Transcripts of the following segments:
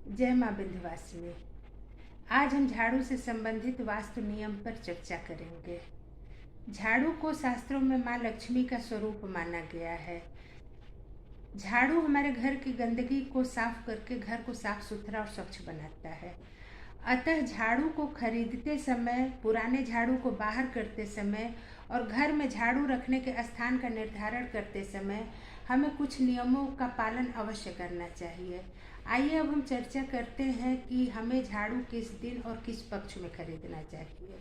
जय माँ विंध्यवासिनी। आज हम झाड़ू से संबंधित वास्तु नियम पर चर्चा करेंगे। झाड़ू को शास्त्रों में माँ लक्ष्मी का स्वरूप माना गया है। झाड़ू हमारे घर की गंदगी को साफ करके घर को साफ सुथरा और स्वच्छ बनाता है। अतः झाड़ू को खरीदते समय, पुराने झाड़ू को बाहर करते समय और घर में झाड़ू रखने के स्थान का निर्धारण करते समय हमें कुछ नियमों का पालन अवश्य करना चाहिए। आइए अब हम चर्चा करते हैं कि हमें झाड़ू किस दिन और किस पक्ष में खरीदना चाहिए।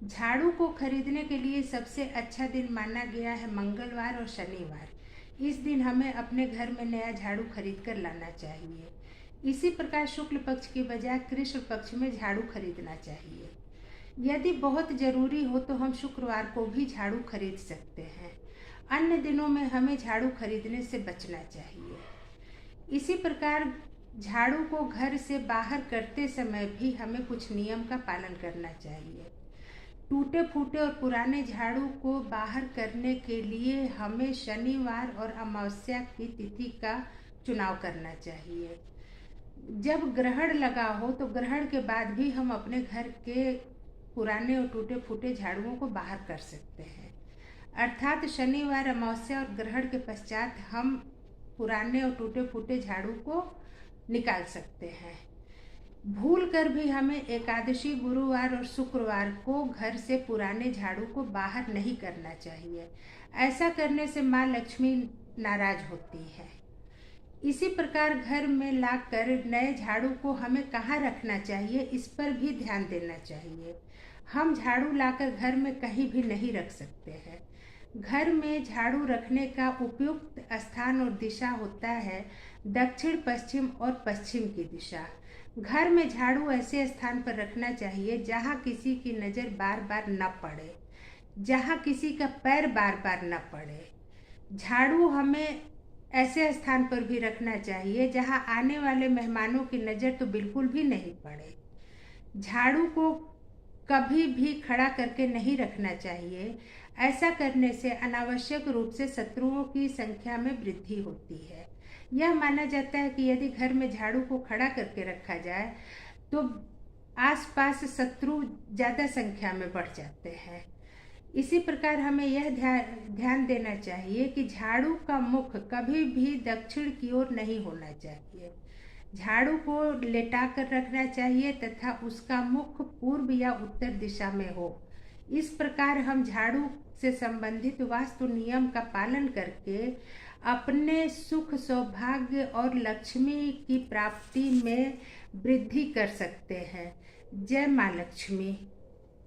झाड़ू को खरीदने के लिए सबसे अच्छा दिन माना गया है मंगलवार और शनिवार। इस दिन हमें अपने घर में नया झाड़ू खरीद कर लाना चाहिए। इसी प्रकार शुक्ल पक्ष की बजाय कृष्ण पक्ष में झाड़ू खरीदना चाहिए। यदि बहुत जरूरी हो तो हम शुक्रवार को भी झाड़ू खरीद सकते हैं। अन्य दिनों में हमें झाड़ू खरीदने से बचना चाहिए। इसी प्रकार झाड़ू को घर से बाहर करते समय भी हमें कुछ नियम का पालन करना चाहिए। टूटे फूटे और पुराने झाड़ू को बाहर करने के लिए हमें शनिवार और अमावस्या की तिथि का चुनाव करना चाहिए। जब ग्रहण लगा हो तो ग्रहण के बाद भी हम अपने घर के पुराने और टूटे फूटे झाड़ुओं को बाहर कर सकते हैं। अर्थात शनिवार, अमावस्या और ग्रहण के पश्चात हम पुराने और टूटे फूटे झाड़ू को निकाल सकते हैं। भूल कर भी हमें एकादशी, गुरुवार और शुक्रवार को घर से पुराने झाड़ू को बाहर नहीं करना चाहिए। ऐसा करने से माँ लक्ष्मी नाराज होती है। इसी प्रकार घर में लाकर नए झाड़ू को हमें कहाँ रखना चाहिए, इस पर भी ध्यान देना चाहिए। हम झाड़ू लाकर घर में कहीं भी नहीं रख सकते हैं। घर में झाड़ू रखने का उपयुक्त स्थान और दिशा होता है दक्षिण, पश्चिम और पश्चिम की दिशा। घर में झाड़ू ऐसे स्थान पर रखना चाहिए जहाँ किसी की नज़र बार बार न पड़े, जहाँ किसी का पैर बार बार न पड़े। झाड़ू हमें ऐसे स्थान पर भी रखना चाहिए जहाँ आने वाले मेहमानों की नज़र तो बिल्कुल भी नहीं पड़े। झाड़ू को कभी भी खड़ा करके नहीं रखना चाहिए। ऐसा करने से अनावश्यक रूप से शत्रुओं की संख्या में वृद्धि होती है। यह माना जाता है कि यदि घर में झाड़ू को खड़ा करके रखा जाए तो आसपास शत्रु ज़्यादा संख्या में बढ़ जाते हैं। इसी प्रकार हमें यह ध्यान देना चाहिए कि झाड़ू का मुख कभी भी दक्षिण की ओर नहीं होना चाहिए। झाड़ू को लेटा कर रखना चाहिए तथा उसका मुख पूर्व या उत्तर दिशा में हो। इस प्रकार हम झाड़ू से संबंधित वास्तु नियम का पालन करके अपने सुख, सौभाग्य और लक्ष्मी की प्राप्ति में वृद्धि कर सकते हैं। जय माँ लक्ष्मी।